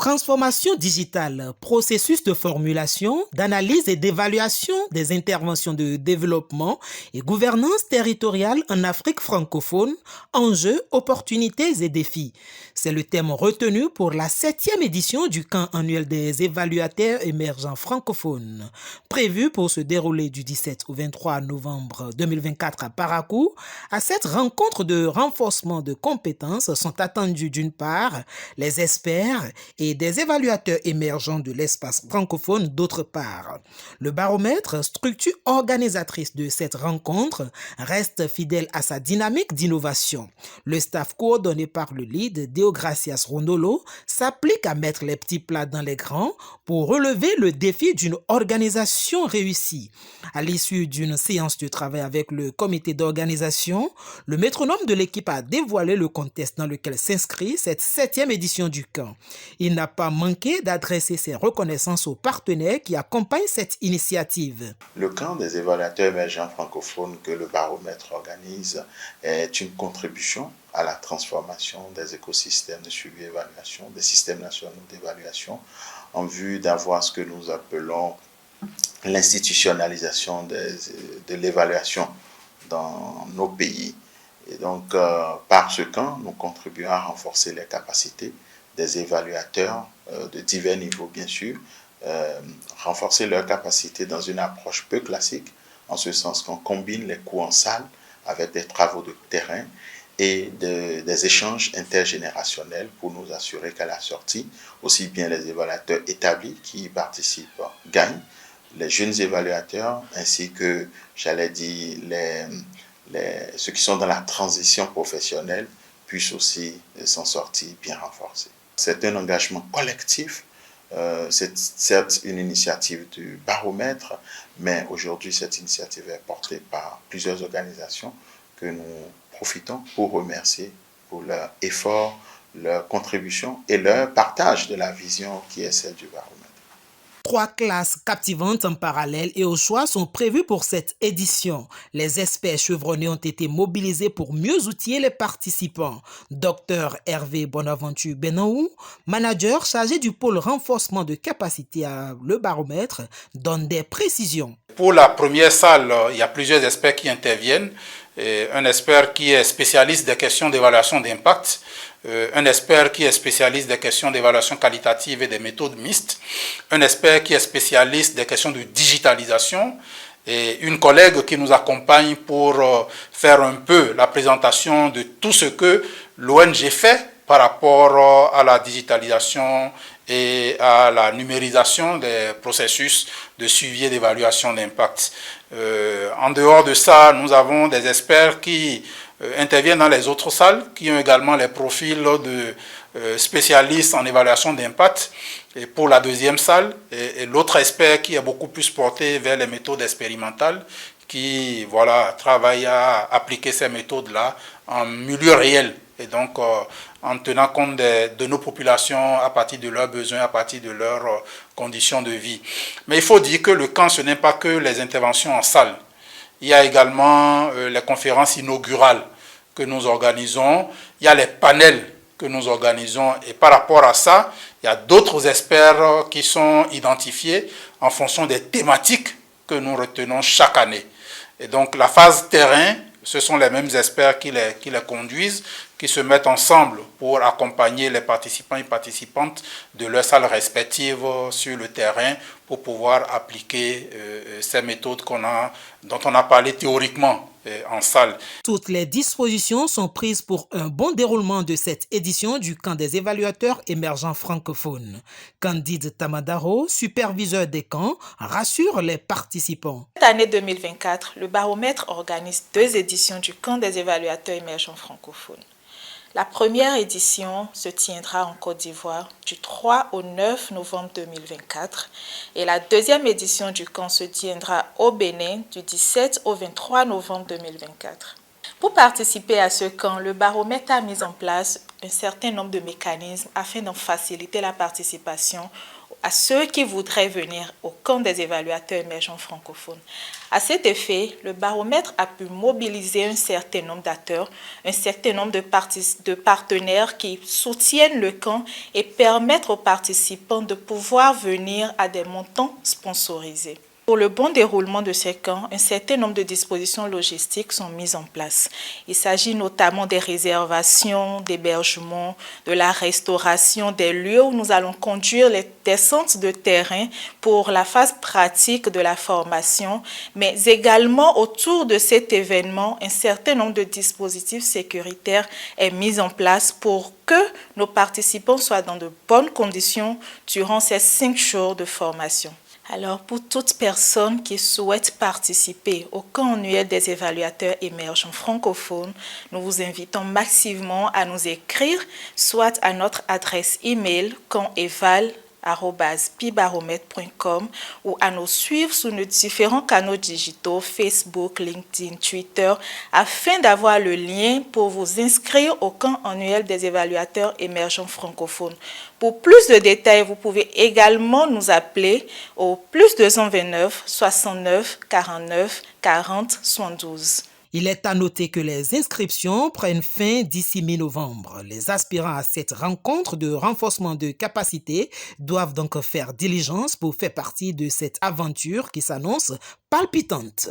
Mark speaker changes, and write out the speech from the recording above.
Speaker 1: Transformation digitale, processus de formulation, d'analyse et d'évaluation des interventions de développement et gouvernance territoriale en Afrique francophone, enjeux, opportunités et défis. C'est le thème retenu pour la 7e édition du camp annuel des évaluateurs émergents francophones, prévu pour se dérouler du 17 au 23 novembre 2024 à Parakou. À cette rencontre de renforcement de compétences sont attendus d'une part les experts et des évaluateurs émergents de l'espace francophone d'autre part. Le baromètre, structure organisatrice de cette rencontre, reste fidèle à sa dynamique d'innovation. Le staff coordonné par le lead Deogracias Rondolo s'applique à mettre les petits plats dans les grands pour relever le défi d'une organisation réussie. À l'issue d'une séance de travail avec le comité d'organisation, le métronome de l'équipe a dévoilé le contexte dans lequel s'inscrit cette 7e édition du camp. Il n'a pas manqué d'adresser ses reconnaissances aux partenaires qui accompagnent cette initiative.
Speaker 2: Le camp des évaluateurs émergents francophones que le baromètre organise est une contribution à la transformation des écosystèmes de suivi et évaluation, des systèmes nationaux d'évaluation, en vue d'avoir ce que nous appelons l'institutionnalisation de l'évaluation dans nos pays. Et donc, par ce camp, nous contribuons à renforcer les capacités des évaluateurs de divers niveaux, bien sûr, renforcer leurs capacités dans une approche peu classique, en ce sens qu'on combine les cours en salle avec des travaux de terrain et des échanges intergénérationnels pour nous assurer qu'à la sortie, aussi bien les évaluateurs établis qui y participent gagnent, les jeunes évaluateurs ainsi que, j'allais dire, ceux qui sont dans la transition professionnelle puissent aussi s'en sortir bien renforcés. C'est un engagement collectif, c'est certes une initiative du baromètre, mais aujourd'hui cette initiative est portée par plusieurs organisations que nous profitons pour remercier pour leur effort, leur contribution et leur partage de la vision qui est celle du baromètre.
Speaker 1: 3 classes captivantes en parallèle et au choix sont prévues pour cette édition. Les experts chevronnés ont été mobilisés pour mieux outiller les participants. Dr Hervé Bonaventure Benaou, manager chargé du pôle renforcement de capacité à le baromètre, donne des précisions.
Speaker 3: Pour la première salle, il y a plusieurs experts qui interviennent. Un expert qui est spécialiste des questions d'évaluation d'impact, un expert qui est spécialiste des questions d'évaluation qualitative et des méthodes mixtes, un expert qui est spécialiste des questions de digitalisation et une collègue qui nous accompagne pour faire un peu la présentation de tout ce que l'ONG fait par rapport à la digitalisation et à la numérisation des processus de suivi et d'évaluation d'impact. En dehors de ça, nous avons des experts qui interviennent dans les autres salles, qui ont également les profils de spécialistes en évaluation d'impact. Et pour la deuxième salle, et l'autre expert qui est beaucoup plus porté vers les méthodes expérimentales, qui travaille à appliquer ces méthodes-là en milieu réel. Et donc, en tenant compte de nos populations à partir de leurs besoins, à partir de leurs conditions de vie. Mais il faut dire que le camp, ce n'est pas que les interventions en salle. Il y a également les conférences inaugurales que nous organisons. Il y a les panels que nous organisons. Et par rapport à ça, il y a d'autres experts qui sont identifiés en fonction des thématiques que nous retenons chaque année. Et donc, la phase terrain, ce sont les mêmes experts qui les conduisent, qui se mettent ensemble pour accompagner les participants et participantes de leurs salles respectives sur le terrain pour pouvoir appliquer ces méthodes dont on a parlé théoriquement en salle.
Speaker 1: Toutes les dispositions sont prises pour un bon déroulement de cette édition du camp des évaluateurs émergents francophones. Candide Tamadaro, superviseur des camps, rassure les participants.
Speaker 4: Cette année 2024, le baromètre organise 2 éditions du camp des évaluateurs émergents francophones. La première édition se tiendra en Côte d'Ivoire du 3 au 9 novembre 2024 et la deuxième édition du camp se tiendra au Bénin du 17 au 23 novembre 2024. Pour participer à ce camp, le baromètre a mis en place un certain nombre de mécanismes afin d'en faciliter la participation à ceux qui voudraient venir au camp des évaluateurs émergents francophones. À cet effet, le baromètre a pu mobiliser un certain nombre d'acteurs, un certain nombre de partenaires qui soutiennent le camp et permettent aux participants de pouvoir venir à des montants sponsorisés. Pour le bon déroulement de ces camps, un certain nombre de dispositions logistiques sont mises en place. Il s'agit notamment des réservations, d'hébergement, de la restauration des lieux où nous allons conduire les descentes de terrain pour la phase pratique de la formation, mais également autour de cet événement, un certain nombre de dispositifs sécuritaires est mis en place pour que nos participants soient dans de bonnes conditions durant ces 5 jours de formation. Alors, pour toute personne qui souhaite participer au camp annuel des évaluateurs émergents francophones, nous vous invitons massivement à nous écrire, soit à notre adresse email campeval@pibaromètre.com ou à nous suivre sur nos différents canaux digitaux Facebook, LinkedIn, Twitter afin d'avoir le lien pour vous inscrire au camp annuel des évaluateurs émergents francophones. Pour plus de détails, vous pouvez également nous appeler au +229 69 49 40 72.
Speaker 1: Il est à noter que les inscriptions prennent fin d'ici mi-novembre. Les aspirants à cette rencontre de renforcement de capacité doivent donc faire diligence pour faire partie de cette aventure qui s'annonce palpitante.